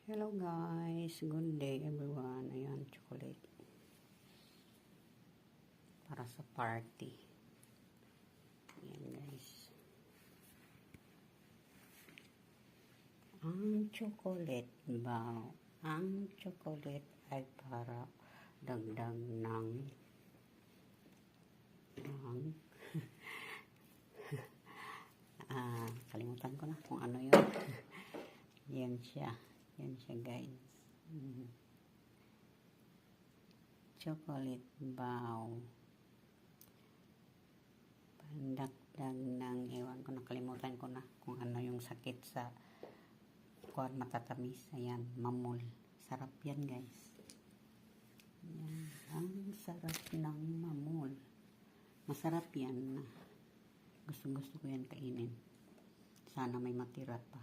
Hello guys, good day everyone. Ayan, chocolate para sa party. Ayan guys, ang chocolate ay para dagdag ng kalimutan ko na kung ano yun. Yan siya guys. Chocolate bow, pandagdag ng ewan ko, nakalimutan ko na kung ano yung sakit sa kuwan, matatamis. Ayan, mamol. Sarap yan guys. Ayan, ang sarap ng mamol. Masarap yan. Gusto ko yan kainin. Sana may matira pa.